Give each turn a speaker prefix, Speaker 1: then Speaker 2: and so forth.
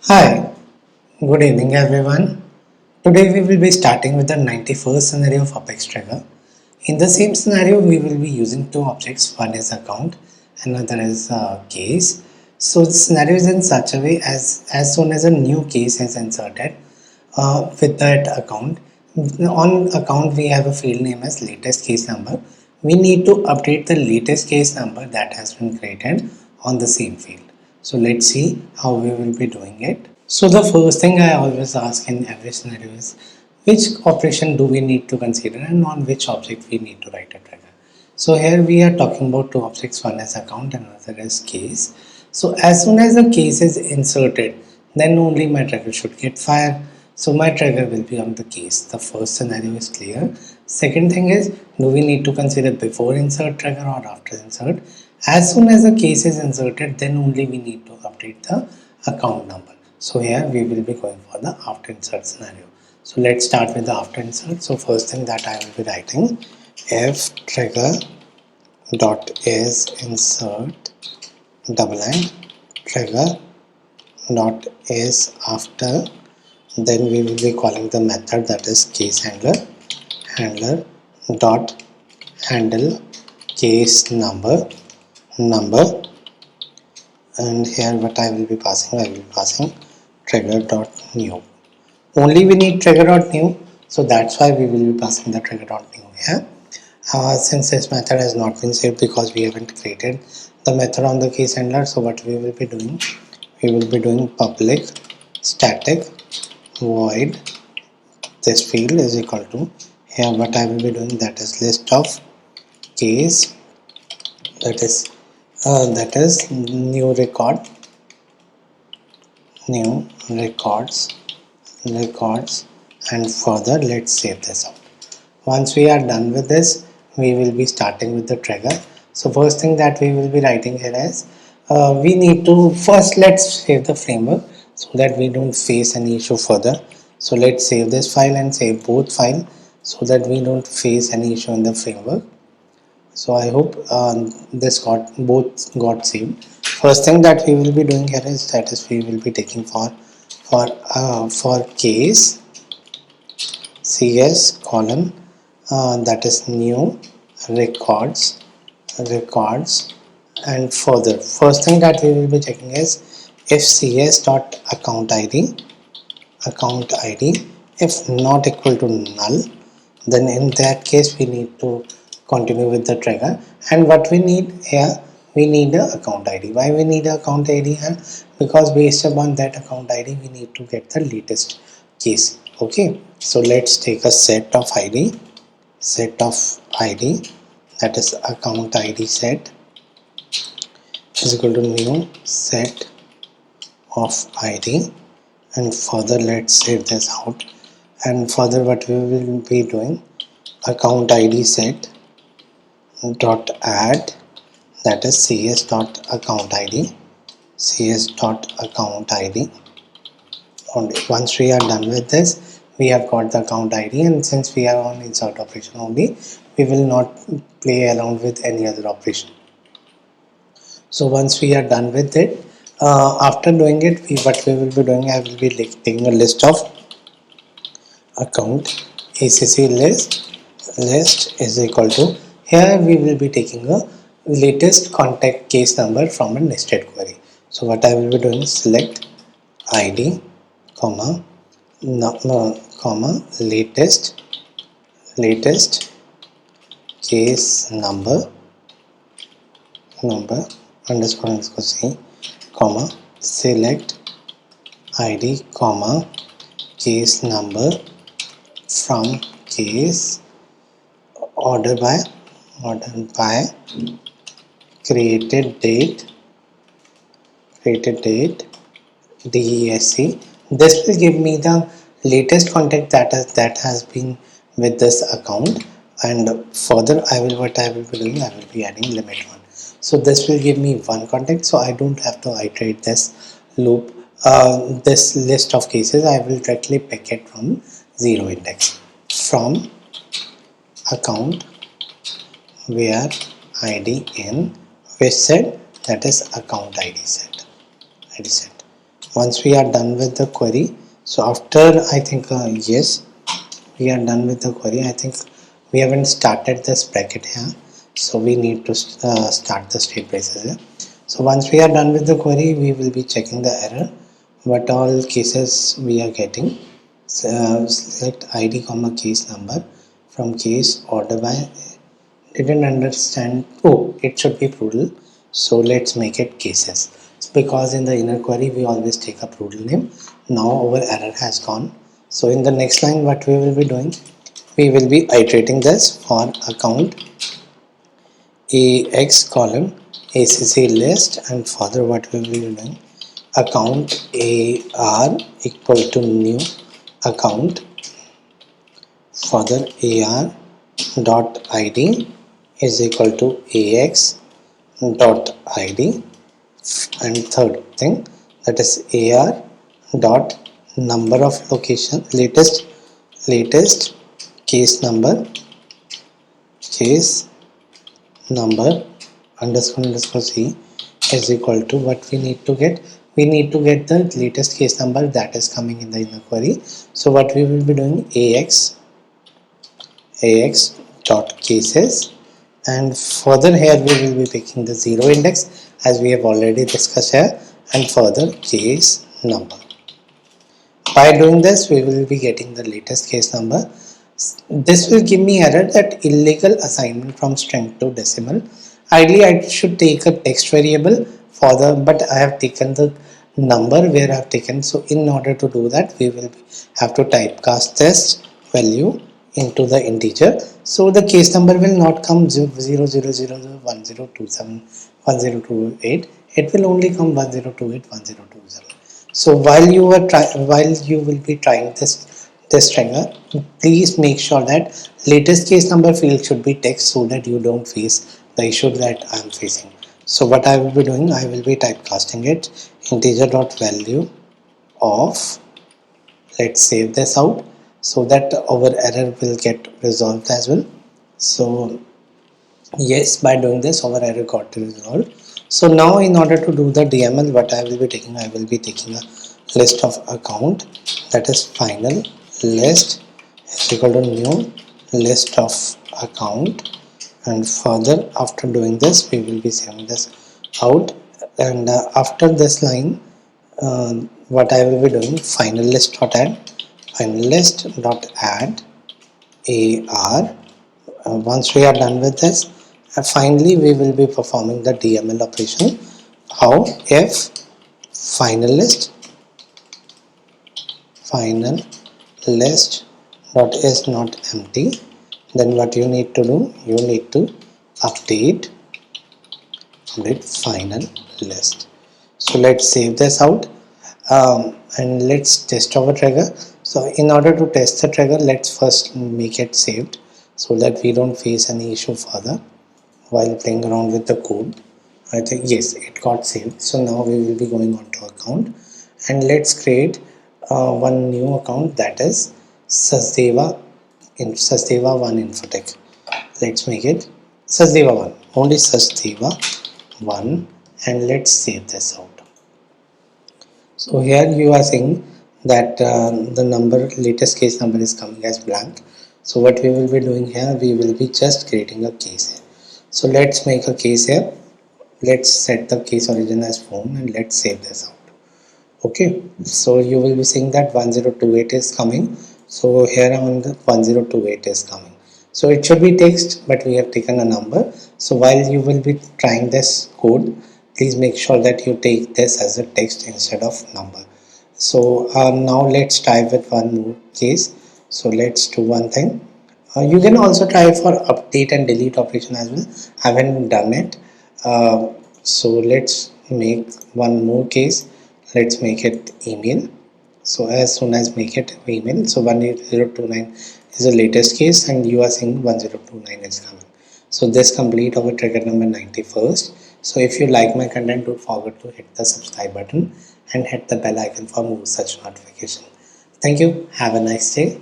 Speaker 1: Hi, good evening everyone. Today we will be starting with the 91st scenario of Apex Trigger. In the same scenario, we will be using two objects. One is account, another is case. So the scenario is in such a way as soon as a new case is inserted with that account, on account we have a field name as latest case number. We need to update the latest case number that has been created on the same field. So let's see how we will be doing it. So the first thing I always ask in every scenario is which operation do we need to consider and on which object we need to write a trigger. So here we are talking about two objects, one is account and another is case. So as soon as the case is inserted, then only my trigger should get fired. So my trigger will be on the case. The first scenario is clear. Second thing is, do we need to consider before insert trigger or after insert? As soon as the case is inserted, then only we need to update the account number. So here we will be going for the after insert scenario. So let's start with the after insert. So first thing that I will be writing, if trigger dot is insert double line trigger dot is after, then we will be calling the method that is case handler dot handle case number, and here what I will be passing, I will be passing trigger dot new. Only we need trigger dot new, so that's why we will be passing the trigger dot new here. Since this method has not been saved because we haven't created the method on the case handler, so what we will be doing, we will be doing public static void this field is equal to, here what I will be doing, that is list of case, that is new records, and further let's save this out. Once we are done with this, we will be starting with the trigger. So first thing that we will be writing here is, we need to first, let's save the framework so that we don't face any issue further. So let's save this file and save both file so that we don't face any issue in the framework. So I hope this both got saved. First thing that we will be doing here is, that is we will be taking for case cs colon, that is new records, and further first thing that we will be checking is if cs dot account id if not equal to null, then in that case we need to continue with the trigger. And what we need here, we need a account id. Why we need a account id here? Because based upon that account id we need to get the latest case. Okay, so let's take a set of id that is account id set is equal to new set of id, and further let's save this out. And further what we will be doing, account id set dot add, that is cs dot account id, only. Once we are done with this, we have got the account id, and since we are on insert operation only, we will not play around with any other operation. So once we are done with it, after doing it, what we will be doing, I will be taking a list of account acc list is equal to, here we will be taking a latest contact case number from a nested query. So what I will be doing is select id comma comma latest case number underscore c comma select id comma case number from case order by created date DESC. This will give me the latest contact that has been with this account, and further what I will be doing, I will be adding limit 1. So this will give me one contact, so I don't have to iterate this loop, this list of cases. I will directly pick it from 0 index from account where id in which set, that is account id set. Once we are done with the query, so after I think yes, we are done with the query. I think we haven't started this bracket here, so we need to start the state braces here. So once we are done with the query, we will be checking the error, what all cases we are getting. So, select id comma case number from case order by. Didn't understand. Oh, it should be plural, so let's make it cases. It's because in the inner query we always take a plural name. Now our error has gone. So in the next line, what we will be doing, we will be iterating this for account ax column acc list, and further what we will be doing, account ar equal to new account, further ar dot id is equal to ax dot id, and third thing, that is ar dot number of location, latest case number underscore c is equal to what we need to get. We need to get the latest case number that is coming in the inner query. So what we will be doing, ax dot cases, and further here we will be picking the zero index as we have already discussed here, and further case number. By doing this, we will be getting the latest case number. This will give me error that illegal assignment from string to decimal. Ideally I should take a text variable for the, but I have taken the number where I have taken. So in order to do that, we will have to typecast this value into the integer. So the case number will not come 000010271028. It will only come 10281027. So while you will be trying this trigger, please make sure that latest case number field should be text, so that you don't face the issue that I am facing. So what I will be doing, I will be typecasting it integer dot value of, let's save this out so that our error will get resolved as well. So yes, by doing this our error got resolved. So now in order to do the DML, what I will be taking, I will be taking a list of account, that is final list is equal to new list of account, and further after doing this we will be saving this out, and after this line, what I will be doing, final list dot add ar. Once we are done with this, finally we will be performing the DML operation. How? If final list dot is not empty, then what you need to do, you need to update final list. So let's save this out, and let's test our trigger. So in order to test the trigger, let's first make it saved so that we don't face any issue further while playing around with the code. I think yes, it got saved. So now we will be going on to account, and let's create one new account, that is Sachdeva 1 Infotech. Let's make it Sachdeva 1, only Sachdeva 1, and let's save this out. So here you are seeing that the latest case number is coming as blank. So what we will be doing here, we will be just creating a case here. So let's make a case here. Let's set the case origin as phone, and let's save this out. Okay, so you will be seeing that 1028 is coming. So here on the 1028 is coming. So it should be text, but we have taken a number. So while you will be trying this code, please make sure that you take this as a text instead of number. So now let's try with one more case. So let's do one thing. You can also try for update and delete operation as well. I haven't done it. So let's make one more case. Let's make it email. So as soon as make it email, so 1029 is the latest case, and you are seeing 1029 is coming. So this complete our trigger number 91st. So if you like my content, don't forget to hit the subscribe button and hit the bell icon for more such notification. Thank you. Have a nice day.